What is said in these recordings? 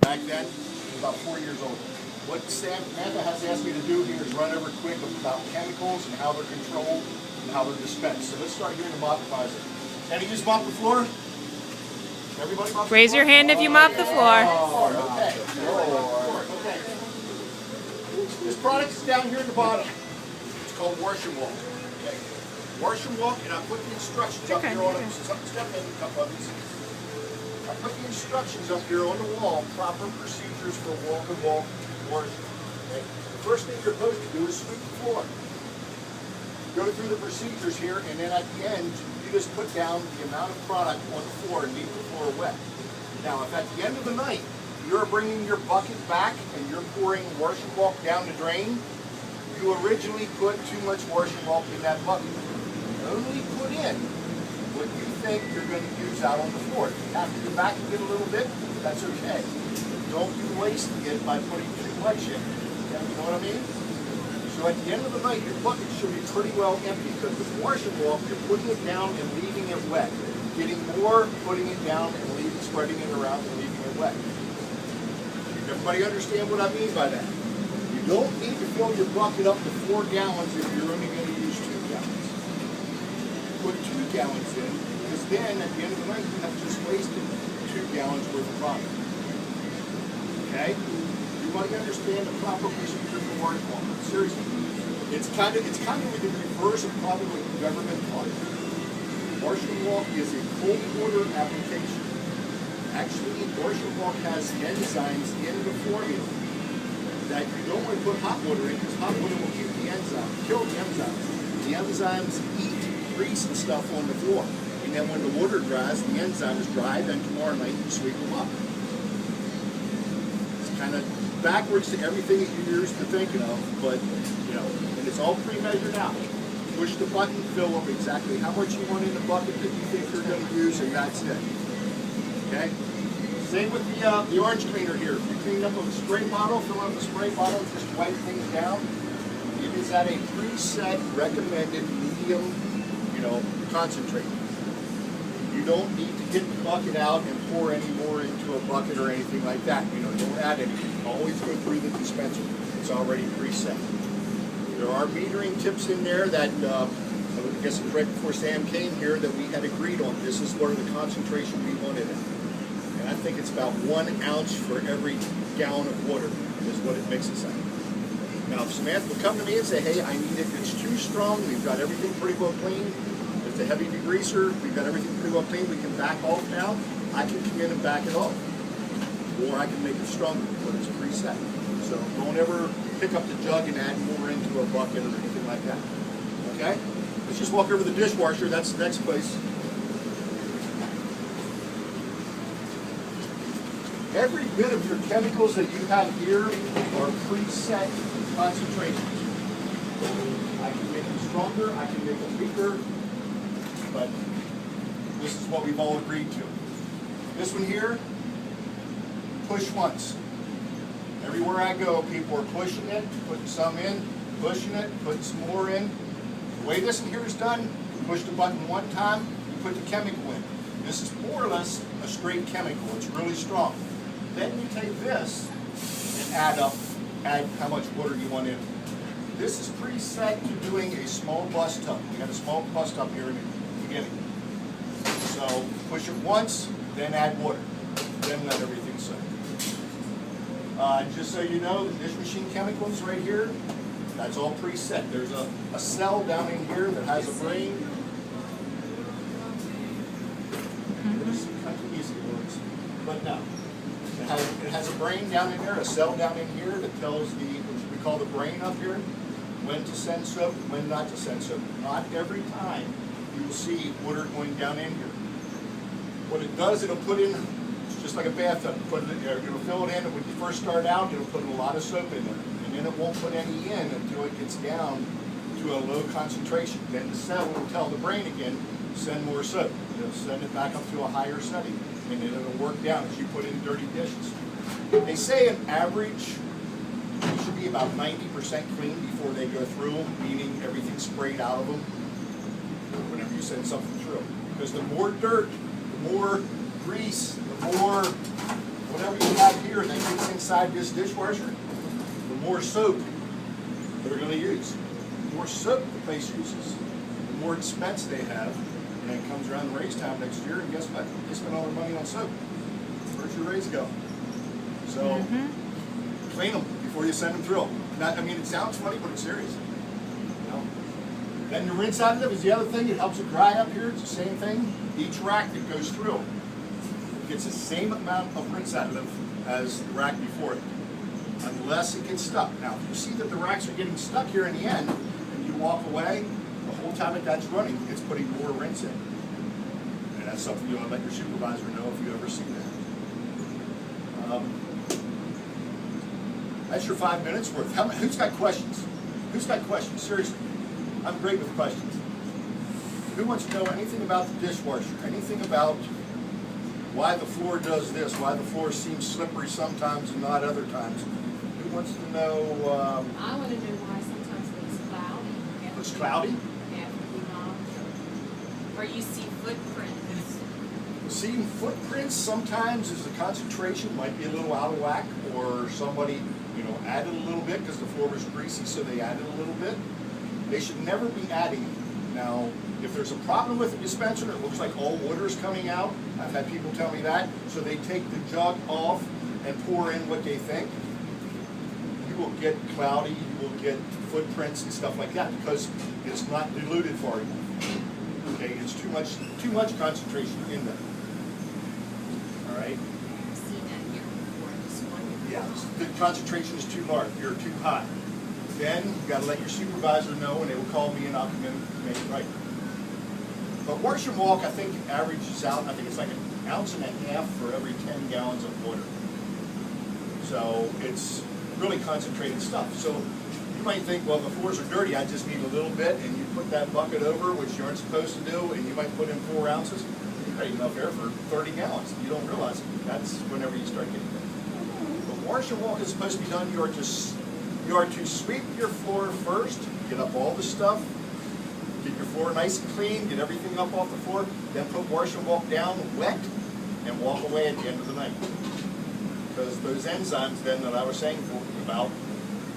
back then, about 4 years old. What Samantha has asked me to do here is run over quick about chemicals and how they're controlled and how they're dispensed. So let's start here in the mop closet. Can you just mop the floor? Everybody mop the floor? Raise your hand if you mop the floor. Okay. Okay. This product is down here at the bottom. It's called Wash and Walk. Okay. Wash and Walk, and I put the instructions up here on it. Step in a couple of these. I put the instructions up here on the wall, proper procedures for walk and walk washing. Okay. The first thing you're supposed to do is sweep the floor. Go through the procedures here, and then at the end, you just put down the amount of product on the floor and leave the floor wet. Now, if at the end of the night, you're bringing your bucket back and you're pouring Wash and Walk down the drain, you originally put too much Wash and Walk in that bucket. Only put in what you think you're going to use out on the floor. If you have to go back and get a little bit, that's okay. Don't be wasting it by putting too much in. You know what I mean? So at the end of the night, your bucket should be pretty well empty, because with Wash and Walk, you're putting it down and leaving it wet. Getting more, putting it down and spreading it around and leaving it wet. Everybody understand what I mean by that? You don't need to fill your bucket up to 4 gallons if you're only going to use 2 gallons. Put 2 gallons in, because then at the end of the night, you have just wasted 2 gallons worth of product. Okay? Everybody understand the proper procedure for Wash and Walk? Seriously. It's kind of like the reverse of probably what the government taught you. Wash and Walk is a cold water application. Actually, Wash and Walk has enzymes in the formula that you don't want to put hot water in, because hot water will kill the enzymes. The enzymes eat grease and stuff on the floor. And then when the water dries, the enzymes dry, then tomorrow night you sweep them up. It's kind of backwards to everything that you're used to thinking of, but, you know, and it's all pre-measured out. Push the button, fill up exactly how much you want in the bucket that you think you're going to use, and that's it. Okay? Same with the orange cleaner here. If you clean up a spray bottle, fill up a spray bottle, just wipe things down. It is at a preset recommended medium, concentrate. You don't need to get the bucket out and pour any more into a bucket or anything like that. Don't add anything. Always go through the dispenser. It's already preset. There are metering tips in there that, I guess right before Sam came here, that we had agreed on. This is where the concentration we wanted at. And I think it's about 1 ounce for every gallon of water is what it mixes at. Now, if Samantha will come to me and say, hey, I need it, it's too strong, we've got everything pretty well clean, it's a heavy degreaser, we've got everything pretty well clean, we can back off now, I can come in and back it off. Or I can make it stronger, but it's preset. So don't ever pick up the jug and add more into a bucket or anything like that. Okay? Let's just walk over the dishwasher, that's the next place. Every bit of your chemicals that you have here are preset concentrations. I can make them stronger, I can make them weaker, but this is what we've all agreed to. This one here, push once. Everywhere I go, people are pushing it, putting some in, pushing it, putting some more in. The way this one here is done, you push the button one time, you put the chemical in. This is more or less a straight chemical. It's really strong. Then you take this and add how much water you want in. This is preset to doing a small bus tub. We got a small bus tub here in the beginning. So push it once, then add water, then let everything soak. Just so you know, the dish machine chemicals right here, that's all preset. There's a cell down in here that has a brain. This is kind of easy words, but no. It has a brain down in there, a cell down in here that tells what we call the brain up here, when to send soap, when not to send soap. Not every time you will see water going down in here. What it does, it'll put in, it's just like a bathtub. It'll fill it in, and when you first start out, it'll put a lot of soap in there. And then it won't put any in until it gets down to a low concentration. Then the cell will tell the brain again, send more soap. It'll send it back up to a higher setting. And then it'll work down as you put in dirty dishes. They say an average, you should be about 90% clean before they go through them, meaning everything's sprayed out of them whenever you send something through. Because the more dirt, the more grease, the more whatever you have here that gets inside this dishwasher, the more soap they're going to use. The more soap the place uses, the more expense they have. And it comes around the raise time next year, and guess what? They spend all their money on soap. Where's your raise go? So clean them before you send them through. I mean, it sounds funny, but it's serious. You know? Then the rinse additive is the other thing. It helps it dry up here. It's the same thing. Each rack that goes through gets the same amount of rinse additive as the rack before it, unless it gets stuck. Now, if you see that the racks are getting stuck here in the end, and you walk away, the whole time that that's running, it's putting more rinse in. And that's something you want to let your supervisor know if you ever see that. That's your 5 minutes worth. Who's got questions? Who's got questions? Seriously. I'm great with questions. Who wants to know anything about the dishwasher? Anything about why the floor does this? Why the floor seems slippery sometimes and not other times? Who wants to know? I want to know why sometimes it's cloudy. It's cloudy? Or you see footprints. Seeing footprints sometimes is the concentration might be a little out of whack, or somebody, added a little bit because the floor was greasy, so they added a little bit. They should never be adding it. Now, if there's a problem with the dispenser and it looks like all water's coming out, I've had people tell me that, so they take the jug off and pour in what they think. You will get cloudy, you will get footprints and stuff like that because it's not diluted far enough. Okay, it's too much concentration in there. All right. I've seen that here before. This one. Yeah, the concentration is too large. You're too high. Then you got to let your supervisor know, and they will call me, and I'll come in and make it right. But wash and walk, I think, averages out. I think it's like 1.5 ounces for every 10 gallons of water. So it's really concentrated stuff. So you might think, well, the floors are dirty. I just need a little bit, and you put that bucket over, which you aren't supposed to do, and you might put in 4 ounces. You got enough air for 30 gallons. You don't realize it. That's whenever you start getting there. But wash and walk is supposed to be done. You are to sweep your floor first, get up all the stuff, get your floor nice and clean, get everything up off the floor, then put wash and walk down wet, and walk away at the end of the night. Because those enzymes then that I was saying about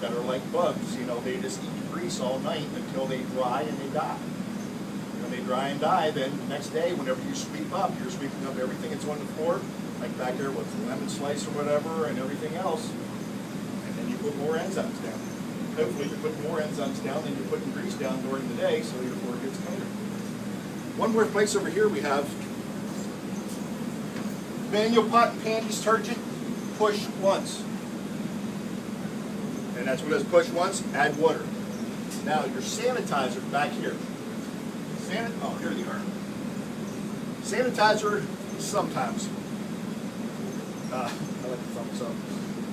that are like bugs, they just eat grease all night until they dry and they die. When they dry and die, then the next day, whenever you sweep up, you're sweeping up everything that's on the floor, like back there with the lemon slice or whatever and everything else, and then you put more enzymes down. Hopefully you're putting more enzymes down than you're putting grease down during the day, so your floor gets cleaner. One more place over here we have manual pot and pan detergent, push once. And that's what it is, push once, add water. Now your sanitizer back here. Oh, here they are. Sanitizer, sometimes. I like the thumbs up.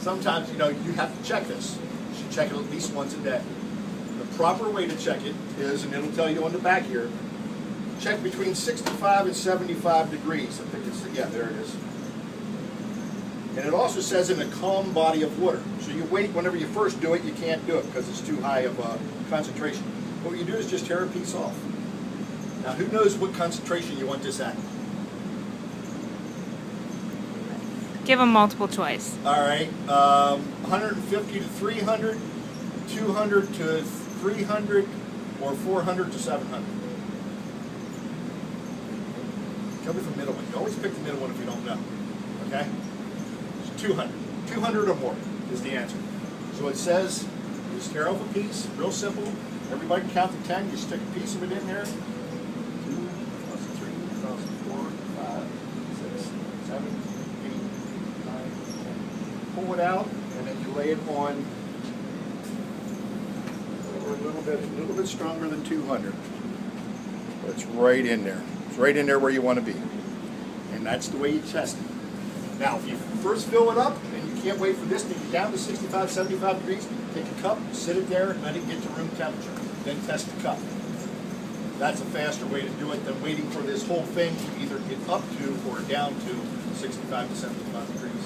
Sometimes, you have to check this. You should check it at least once a day. The proper way to check it is, and it'll tell you on the back here, check between 65 and 75 degrees. I think it's, yeah, there it is. And it also says in a calm body of water. So you wait, whenever you first do it, you can't do it because it's too high of a concentration. What you do is just tear a piece off. Now who knows what concentration you want this at? Give them multiple choice. All right, 150 to 300, 200 to 300, or 400 to 700. Tell me the middle one. You always pick the middle one if you don't know, okay? 200. 200 or more is the answer. So it says, just tear off a piece, real simple. Everybody can count to 10. You stick a piece of it in there. 2, 3, 4, 5, 6, 7, 8, 9, 10. Pull it out, and then you lay it on a little bit stronger than 200. But it's right in there. It's right in there where you want to be. And that's the way you test it. Now, if you first fill it up and you can't wait for this to get down to 65, 75 degrees, take a cup, sit it there, and let it get to room temperature. Then test the cup. That's a faster way to do it than waiting for this whole thing to either get up to or down to 65 to 75 degrees.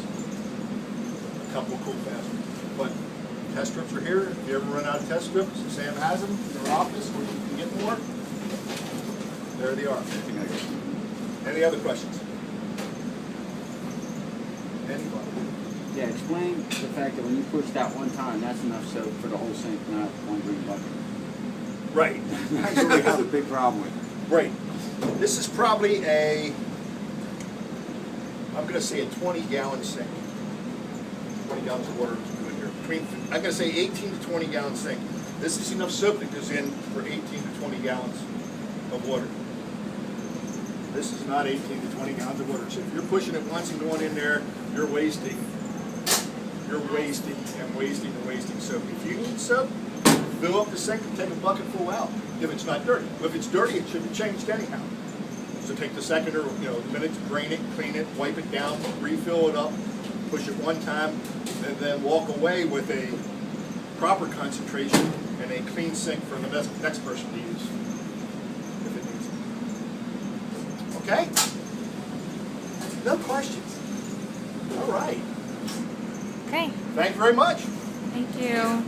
A cup will cool faster. But test strips are here. If you ever run out of test strips, Sam has them in her office where you can get more. There they are. Any other questions? And anybody. Yeah, explain the fact that when you push that one time, that's enough soap for the whole sink, not one green bucket. Right. That's what we have a big problem with. Right. This is probably a, I'm going to say a 20-gallon sink. 20 gallons of water is good here. I'm going to say 18 to 20 gallon sink. This is enough soap that goes in for 18 to 20 gallons of water. This is not 18 to 20 gallons of water. So if you're pushing it once and going in there, you're wasting. You're wasting and wasting and wasting soap. If you need soap, fill up the sink and take a bucket full out if it's not dirty. If it's dirty, it should be changed anyhow. So take the second or minute to drain it, clean it, wipe it down, refill it up, push it one time, and then walk away with a proper concentration and a clean sink for the next person to use if it needs it. Okay? No questions. All right. Okay. Thank you very much. Thank you.